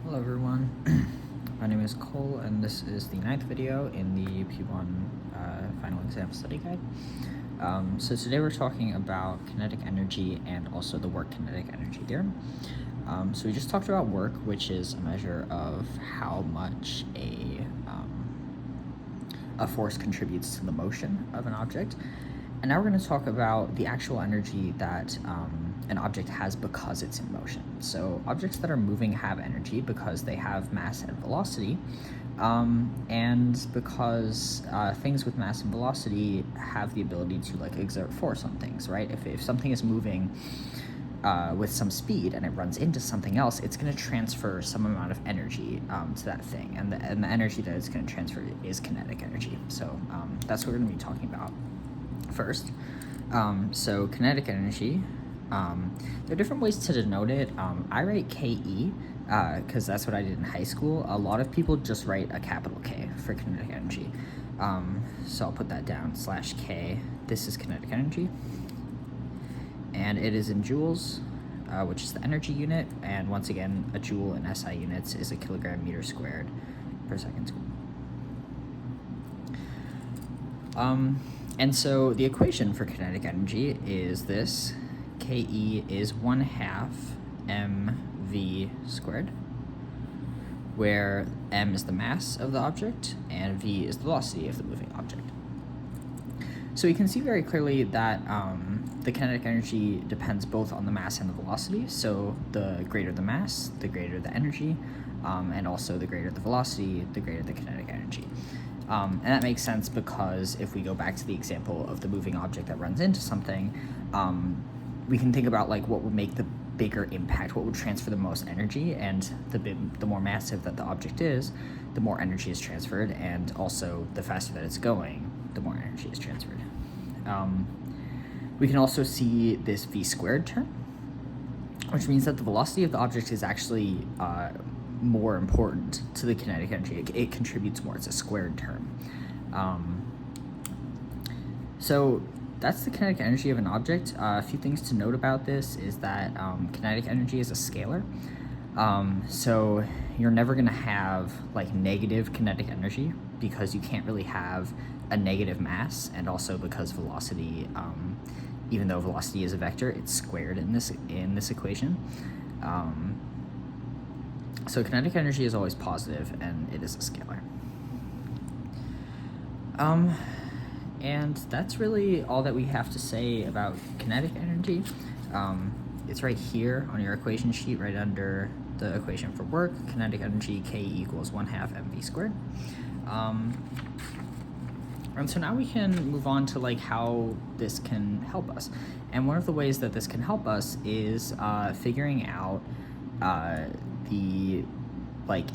Hello everyone, my name is Cole and this is the 9th video in the UP1 final exam study guide. So today we're talking about kinetic energy and also the work kinetic energy theorem. So we just talked about work, which is a measure of how much a force contributes to the motion of an object. And now we're going to talk about the actual energy that an object has because it's in motion. So objects that are moving have energy because they have mass and velocity, and because things with mass and velocity have the ability to exert force on things, right? If something is moving with some speed and it runs into something else, it's going to transfer some amount of energy to that thing, and the energy that it's going to transfer is kinetic energy. So that's what we're going to be talking about first. So kinetic energy, there are different ways to denote it. I write KE because that's what I did in high school. A lot of people just write a capital K for kinetic energy. So I'll put that down, /K. This is kinetic energy. And it is in joules, which is the energy unit. And once again, a joule in SI units is a kilogram meter squared per second squared. And so the equation for kinetic energy is this. KE is 1/2 mv squared, where m is the mass of the object and v is the velocity of the moving object. So you can see very clearly that the kinetic energy depends both on the mass and the velocity. So the greater the mass, the greater the energy, and also the greater the velocity, the greater the kinetic energy. And that makes sense because if we go back to the example of the moving object that runs into something, we can think about what would make the bigger impact, what would transfer the most energy, and the more massive that the object is, the more energy is transferred, and also the faster that it's going, the more energy is transferred. We can also see this v squared term, which means that the velocity of the object is actually more important to the kinetic energy. It contributes more. It's a squared term. So that's the kinetic energy of an object. A few things to note about this is that kinetic energy is a scalar. So you're never going to have negative kinetic energy because you can't really have a negative mass, and also because velocity, even though velocity is a vector, it's squared in this equation. So kinetic energy is always positive, and it is a scalar. And that's really all that we have to say about kinetic energy. It's right here on your equation sheet, right under the equation for work. Kinetic energy, K equals 1/2 mv squared. And so now we can move on to how this can help us. And one of the ways that this can help us is figuring out the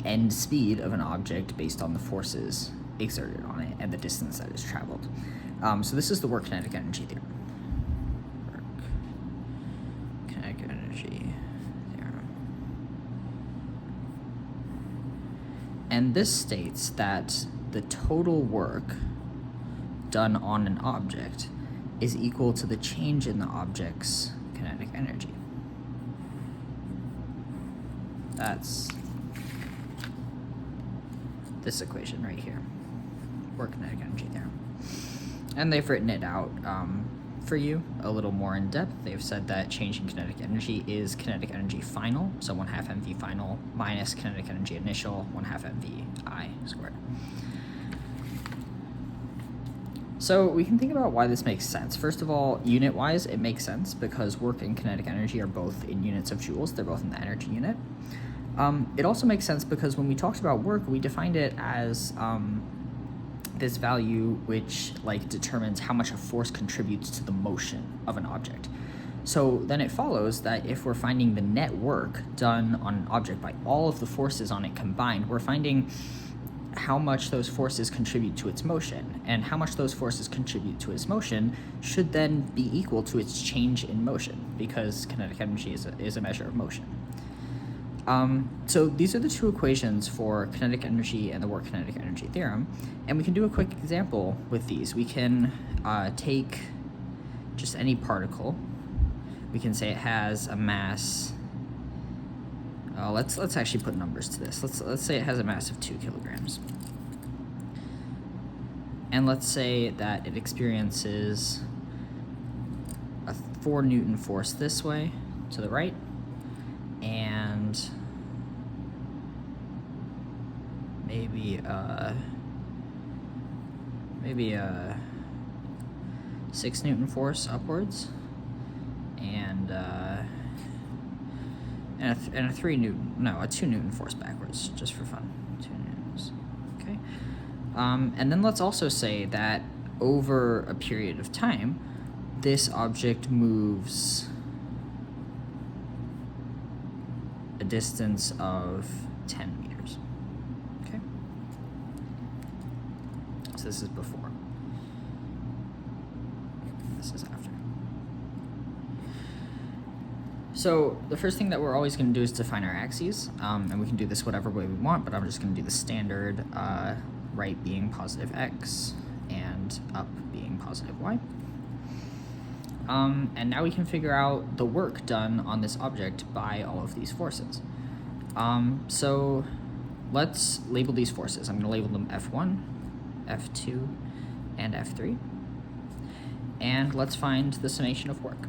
end speed of an object based on the forces exerted on it and the distance that is traveled. So this is the work kinetic energy theorem. Work kinetic energy theorem. And this states that the total work done on an object is equal to the change in the object's kinetic energy. That's this equation right here, work kinetic energy theorem. And they've written it out for you a little more in depth. They've said that change in kinetic energy is kinetic energy final, so 1/2 mv final minus kinetic energy initial, 1/2 mv I squared. So we can think about why this makes sense. First of all, unit-wise, it makes sense because work and kinetic energy are both in units of joules. They're both in the energy unit. It also makes sense because when we talked about work, we defined it as this value which determines how much a force contributes to the motion of an object. So then it follows that if we're finding the net work done on an object by all of the forces on it combined, we're finding how much those forces contribute to its motion, and how much those forces contribute to its motion should then be equal to its change in motion, because kinetic energy is a measure of motion. So these are the two equations for kinetic energy and the work kinetic energy theorem, and we can do a quick example with these. We can take just any particle. We can say it has a mass let's actually put numbers to this. Let's say it has a mass of 2 kilograms. And let's say that it experiences a 4 Newton force this way to the right, and maybe a 6 Newton force upwards, and a 2 Newton force backwards, just for fun. 2 Newtons. Okay. And then let's also say that over a period of time, this object moves a distance of 10 meters. Okay. So this is before. This is after. So the first thing that we're always going to do is define our axes, and we can do this whatever way we want, but I'm just going to do the standard, right being positive x and up being positive y. And now we can figure out the work done on this object by all of these forces. So let's label these forces. I'm going to label them F1, F2, and F3. And let's find the summation of work.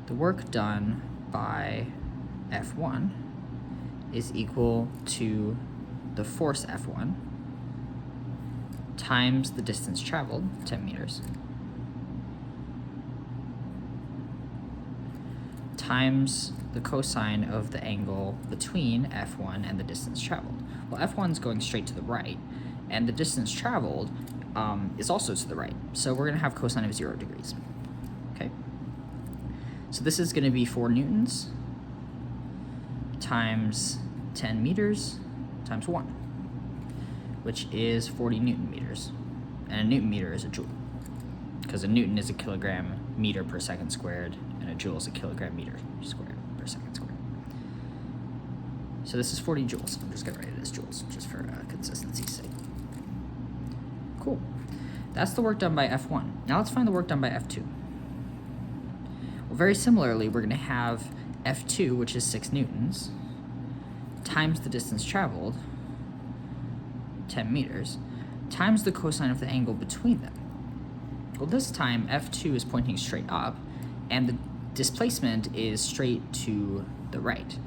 The work done by F1 is equal to the force F1 times the distance traveled, 10 meters, times the cosine of the angle between F1 and the distance traveled. Well, F1 is going straight to the right, and the distance traveled is also to the right. So we're going to have cosine of 0 degrees. Okay. So this is going to be 4 newtons times 10 meters times 1, which is 40 newton meters. And a newton meter is a joule, because a newton is a kilogram meter per second squared, and a joule is a kilogram meter squared per second squared. So this is 40 joules. I'm just going to write it as joules, just for consistency's sake. Cool. That's the work done by F1. Now let's find the work done by F2. Well, very similarly, we're going to have F2, which is 6 newtons, times the distance traveled, 10 meters, times the cosine of the angle between them. Well, this time F2 is pointing straight up, and the displacement is straight to the right.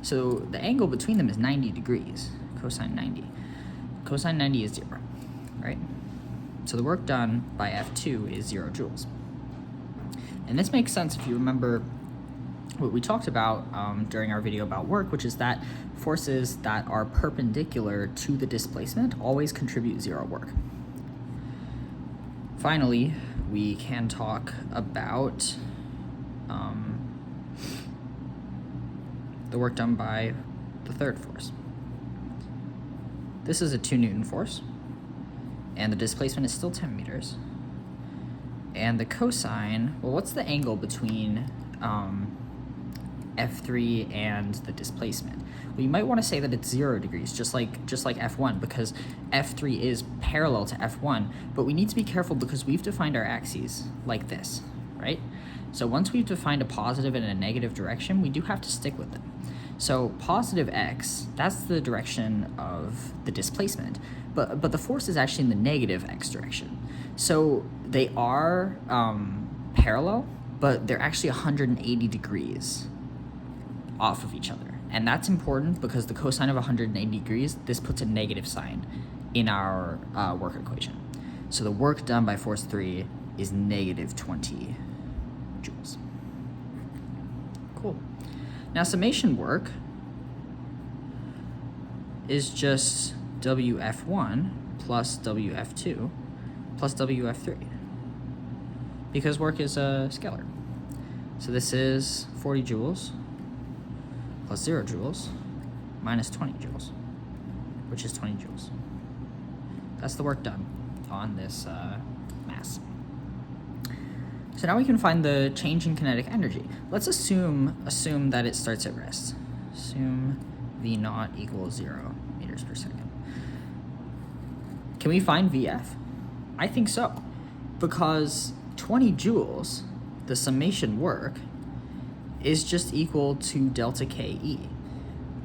So the angle between them is 90 degrees, cosine 90. Cosine 90 is 0, right? So the work done by F2 is 0 joules. And this makes sense if you remember what we talked about during our video about work, which is that forces that are perpendicular to the displacement always contribute 0 work. Finally, we can talk about the work done by the third force. This is a 2 Newton force, and the displacement is still 10 meters. And the cosine, well, what's the angle between F3 and the displacement? Well, you might want to say that it's 0 degrees, just like F1, because F3 is parallel to F1, but we need to be careful because we've defined our axes like this, right? So once we've defined a positive and a negative direction, we do have to stick with them. So positive x, that's the direction of the displacement, but the force is actually in the negative x direction. So they are parallel, but they're actually 180 degrees off of each other. And that's important because the cosine of 180 degrees, this puts a negative sign in our work equation. So the work done by force 3 is negative 20 joules. Cool. Now summation work is just WF1 plus WF2 plus WF3, because work is a scalar. So this is 40 joules plus 0 joules minus 20 joules, which is 20 joules. That's the work done on this mass. So now we can find the change in kinetic energy. Let's assume that it starts at rest. Assume V naught equals 0 meters per second. Can we find VF? I think so, because 20 joules, the summation work, is just equal to delta KE,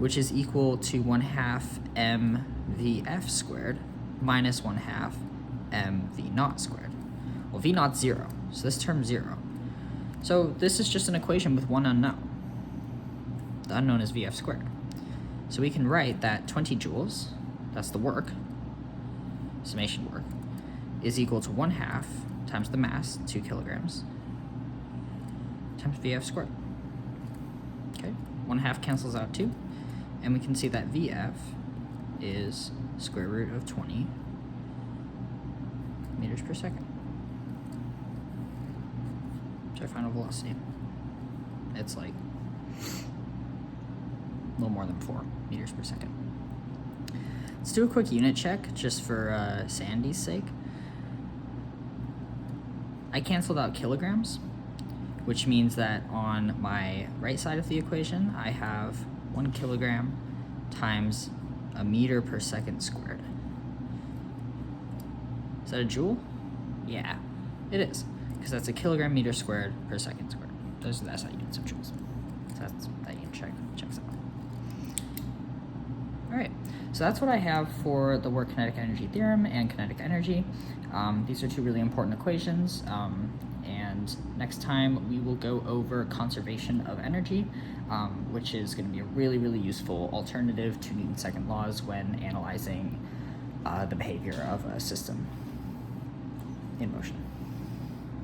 which is equal to 1/2 mvf squared minus 1/2 mv naught squared. Well, v naught's 0, so this term's 0. So this is just an equation with one unknown. The unknown is vf squared. So we can write that 20 joules, that's the work, summation work, is equal to 1/2 times the mass, 2 kilograms, times vf squared. Okay, 1/2 cancels out 2, and we can see that vf is square root of 20 meters per second. So our final velocity, it's like a little more than 4 meters per second. Let's do a quick unit check just for Sandy's sake. I canceled out kilograms, which means that on my right side of the equation, I have 1 kilogram times a meter per second squared. Is that a joule? Yeah, it is, because that's a kilogram meter squared per second squared. That's how units of joules. So that's that unit checks out. All right, so that's what I have for the work kinetic energy theorem and kinetic energy. These are two really important equations, and next time we will go over conservation of energy, which is going to be a really, really useful alternative to Newton's second laws when analyzing the behavior of a system in motion.